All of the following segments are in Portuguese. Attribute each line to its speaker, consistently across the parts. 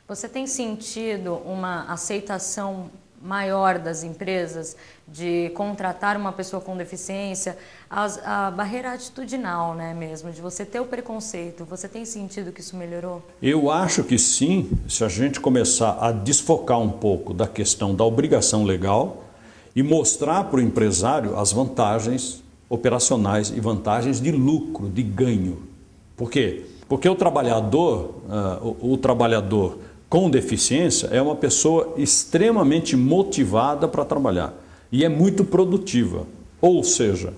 Speaker 1: Você tem sentido uma aceitação maior das empresas de contratar uma pessoa com deficiência? A barreira atitudinal, né, mesmo, de você ter o preconceito, você tem sentido que isso melhorou?
Speaker 2: Eu acho que sim, se a gente começar a desfocar um pouco da questão da obrigação legal e mostrar para o empresário as vantagens operacionais e vantagens de lucro, de ganho. Por quê? Porque o trabalhador com deficiência é uma pessoa extremamente motivada para trabalhar e é muito produtiva. Ou seja,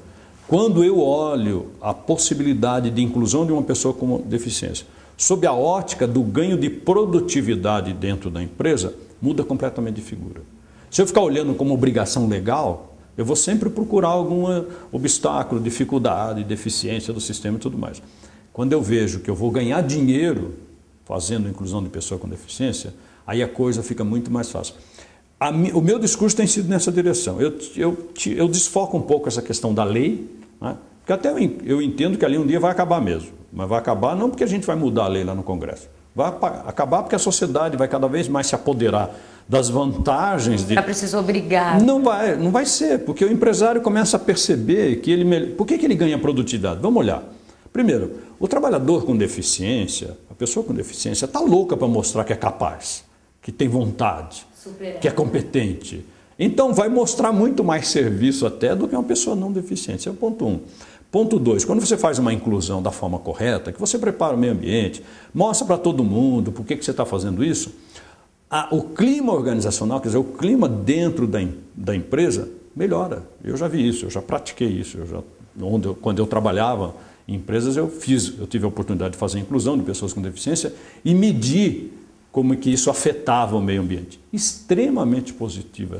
Speaker 2: quando eu olho a possibilidade de inclusão de uma pessoa com deficiência sob a ótica do ganho de produtividade dentro da empresa, muda completamente de figura. Se eu ficar olhando como obrigação legal, eu vou sempre procurar algum obstáculo, dificuldade, deficiência do sistema e tudo mais. Quando eu vejo que eu vou ganhar dinheiro fazendo a inclusão de pessoa com deficiência, aí a coisa fica muito mais fácil. O meu discurso tem sido nessa direção. Eu desfoco um pouco essa questão da lei, né? Porque até eu entendo que a lei um dia vai acabar mesmo. Mas vai acabar não porque a gente vai mudar a lei lá no Congresso. Vai acabar porque a sociedade vai cada vez mais se apoderar das vantagens de...
Speaker 1: Já precisa obrigar.
Speaker 2: Não vai ser, porque o empresário começa a perceber que ele... Por que ele ganha produtividade? Vamos olhar. Primeiro, o trabalhador com deficiência, a pessoa com deficiência, está louca para mostrar que é capaz, que tem vontade, que é competente. Então vai mostrar muito mais serviço até do que uma pessoa não deficiente. Esse é o ponto 1. Ponto 2, quando você faz uma inclusão da forma correta, que você prepara o meio ambiente, mostra para todo mundo por que você está fazendo isso, o clima organizacional, quer dizer, o clima dentro da empresa melhora. Eu já vi isso, eu já pratiquei isso. Quando eu trabalhava em empresas, eu tive a oportunidade de fazer a inclusão de pessoas com deficiência e medir como que isso afetava o meio ambiente. Extremamente positiva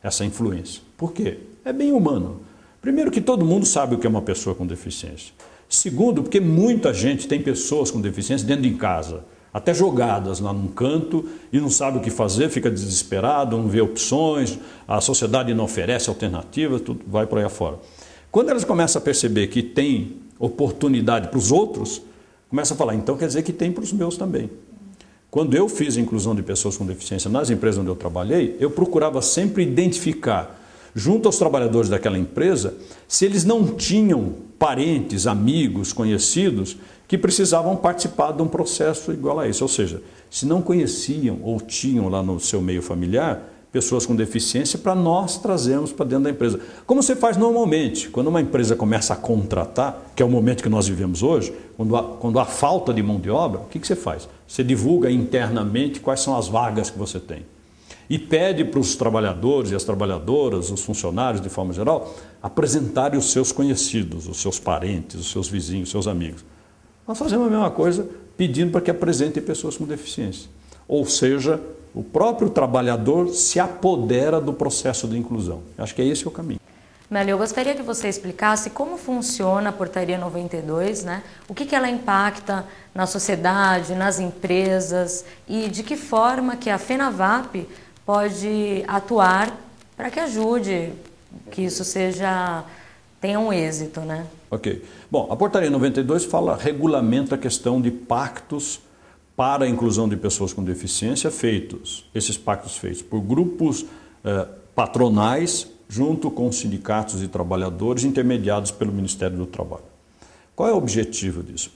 Speaker 2: essa influência. Por quê? É bem humano. Primeiro que todo mundo sabe o que é uma pessoa com deficiência. Segundo, porque muita gente tem pessoas com deficiência dentro de casa, até jogadas lá num canto e não sabe o que fazer, fica desesperado, não vê opções, a sociedade não oferece alternativas, tudo vai por aí afora. Quando elas começam a perceber que tem oportunidade para os outros, começam a falar, então quer dizer que tem para os meus também. Quando eu fiz a inclusão de pessoas com deficiência nas empresas onde eu trabalhei, eu procurava sempre identificar, junto aos trabalhadores daquela empresa, se eles não tinham parentes, amigos, conhecidos, que precisavam participar de um processo igual a esse. Ou seja, se não conheciam ou tinham lá no seu meio familiar pessoas com deficiência, para nós trazermos para dentro da empresa. Como você faz normalmente, quando uma empresa começa a contratar, que é o momento que nós vivemos hoje, quando há falta de mão de obra, o que você faz? Você divulga internamente quais são as vagas que você tem. E pede para os trabalhadores e as trabalhadoras, os funcionários de forma geral, apresentarem os seus conhecidos, os seus parentes, os seus vizinhos, os seus amigos. Nós fazemos a mesma coisa pedindo para que apresentem pessoas com deficiência. Ou seja, o próprio trabalhador se apodera do processo de inclusão. Acho que esse é o caminho.
Speaker 1: Mélio, eu gostaria que você explicasse como funciona a Portaria 92, né? O que ela impacta na sociedade, nas empresas e de que forma que a FENAVAP pode atuar para que ajude, que isso tenha um êxito, né?
Speaker 2: Ok. Bom, a Portaria 92 regulamenta a questão de pactos para a inclusão de pessoas com deficiência esses pactos feitos por grupos patronais junto com sindicatos e trabalhadores intermediados pelo Ministério do Trabalho. Qual é o objetivo disso?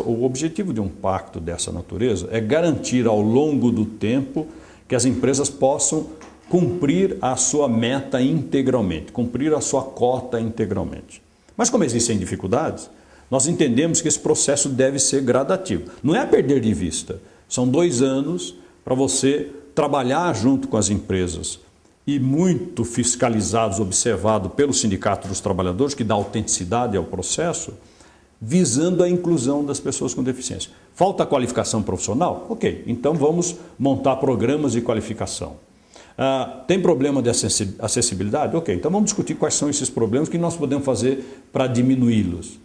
Speaker 2: O objetivo de um pacto dessa natureza é garantir ao longo do tempo que as empresas possam cumprir a sua meta integralmente, cumprir a sua cota integralmente. Mas como existem dificuldades, nós entendemos que esse processo deve ser gradativo. Não é a perder de vista. São 2 anos para você trabalhar junto com as empresas e muito fiscalizados, observado pelo Sindicato dos Trabalhadores, que dá autenticidade ao processo, visando a inclusão das pessoas com deficiência. Falta qualificação profissional? Ok, então vamos montar programas de qualificação. Tem problema de acessibilidade? Ok, então vamos discutir quais são esses problemas que nós podemos fazer para diminuí-los.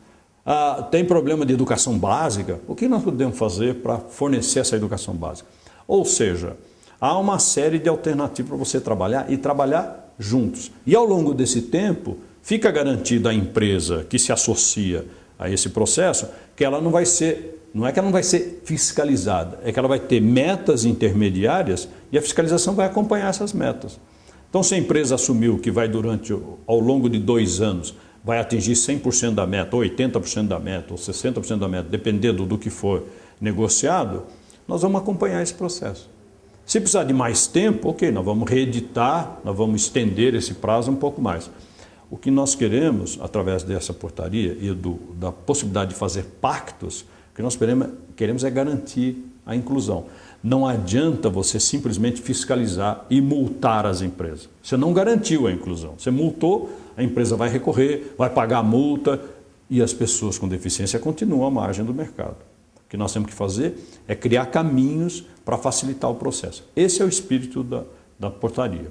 Speaker 2: Tem problema de educação básica? O que nós podemos fazer para fornecer essa educação básica? Ou seja, há uma série de alternativas para você trabalhar e trabalhar juntos. E ao longo desse tempo, fica garantida a empresa que se associa a esse processo que ela não vai ser não é que ela não vai ser fiscalizada, é que ela vai ter metas intermediárias e a fiscalização vai acompanhar essas metas. Então, se a empresa assumiu que vai ao longo de 2 anos, vai atingir 100% da meta, ou 80% da meta, ou 60% da meta, dependendo do que for negociado, nós vamos acompanhar esse processo. Se precisar de mais tempo, ok, nós vamos reeditar, nós vamos estender esse prazo um pouco mais. O que nós queremos, através dessa portaria e da possibilidade de fazer pactos, o que nós queremos é garantir a inclusão. Não adianta você simplesmente fiscalizar e multar as empresas. Você não garantiu a inclusão. Você multou, a empresa vai recorrer, vai pagar a multa e as pessoas com deficiência continuam à margem do mercado. O que nós temos que fazer é criar caminhos para facilitar o processo. Esse é o espírito da portaria.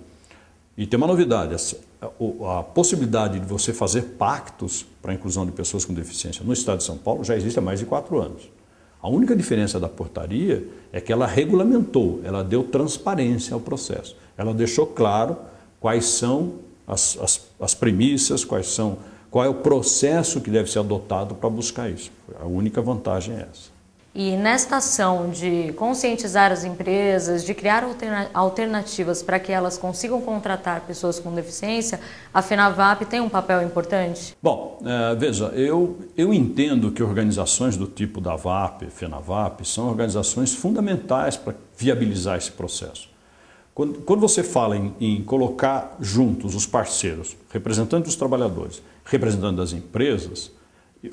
Speaker 2: E tem uma novidade, a possibilidade de você fazer pactos para a inclusão de pessoas com deficiência no estado de São Paulo já existe há mais de 4 anos. A única diferença da portaria é que ela regulamentou, ela deu transparência ao processo. Ela deixou claro quais são as premissas, qual é o processo que deve ser adotado para buscar isso. A única vantagem é essa.
Speaker 1: E nesta ação de conscientizar as empresas, de criar alternativas para que elas consigam contratar pessoas com deficiência, a FENAVAP tem um papel importante?
Speaker 2: Bom, veja, eu entendo que organizações do tipo da VAP, FENAVAP, são organizações fundamentais para viabilizar esse processo. Quando você fala em colocar juntos os parceiros, representantes dos trabalhadores, representantes das empresas,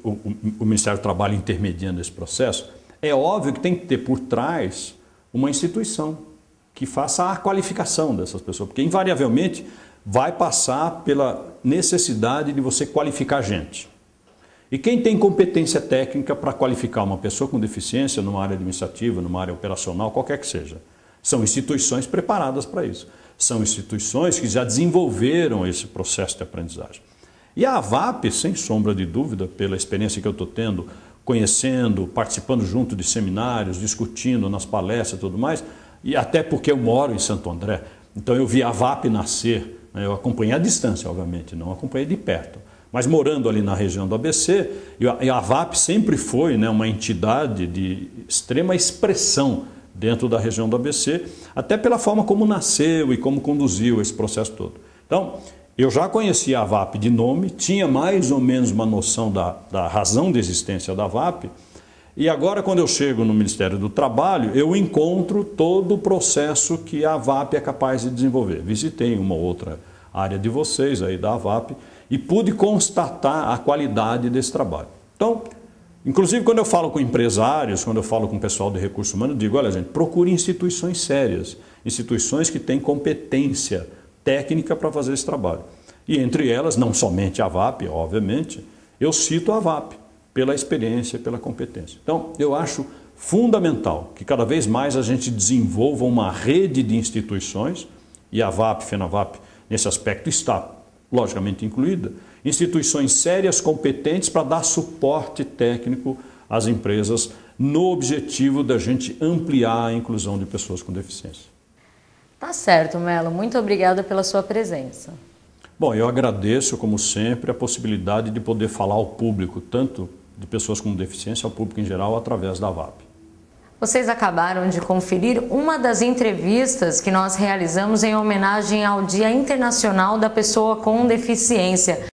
Speaker 2: o Ministério do Trabalho intermediando esse processo, é óbvio que tem que ter por trás uma instituição que faça a qualificação dessas pessoas, porque invariavelmente vai passar pela necessidade de você qualificar gente. E quem tem competência técnica para qualificar uma pessoa com deficiência numa área administrativa, numa área operacional, qualquer que seja? São instituições preparadas para isso. São instituições que já desenvolveram esse processo de aprendizagem. E a AVAP, sem sombra de dúvida, pela experiência que eu estou tendo, conhecendo, participando junto de seminários, discutindo nas palestras e tudo mais, e até porque eu moro em Santo André, então eu vi a AVAP nascer, né? Eu acompanhei à distância, obviamente, não acompanhei de perto, mas morando ali na região do ABC, e a AVAP sempre foi, né, uma entidade de extrema expressão dentro da região do ABC, até pela forma como nasceu e como conduziu esse processo todo. Então, eu já conhecia a VAP de nome, tinha mais ou menos uma noção da razão de existência da VAP, e agora quando eu chego no Ministério do Trabalho, eu encontro todo o processo que a VAP é capaz de desenvolver. Visitei uma outra área de vocês aí da VAP e pude constatar a qualidade desse trabalho. Então, inclusive quando eu falo com empresários, quando eu falo com o pessoal de recursos humanos, eu digo, olha gente, procure instituições sérias, instituições que têm competência técnica para fazer esse trabalho. E entre elas, não somente a VAP, obviamente, eu cito a VAP pela experiência, pela competência. Então, eu acho fundamental que cada vez mais a gente desenvolva uma rede de instituições, e a VAP, FENAVAP, nesse aspecto está, logicamente, incluída, instituições sérias, competentes para dar suporte técnico às empresas no objetivo da gente ampliar a inclusão de pessoas com deficiência.
Speaker 1: Tá certo, Melo. Muito obrigada pela sua presença.
Speaker 2: Bom, eu agradeço, como sempre, a possibilidade de poder falar ao público, tanto de pessoas com deficiência, ao público em geral, através da VAP.
Speaker 1: Vocês acabaram de conferir uma das entrevistas que nós realizamos em homenagem ao Dia Internacional da Pessoa com Deficiência.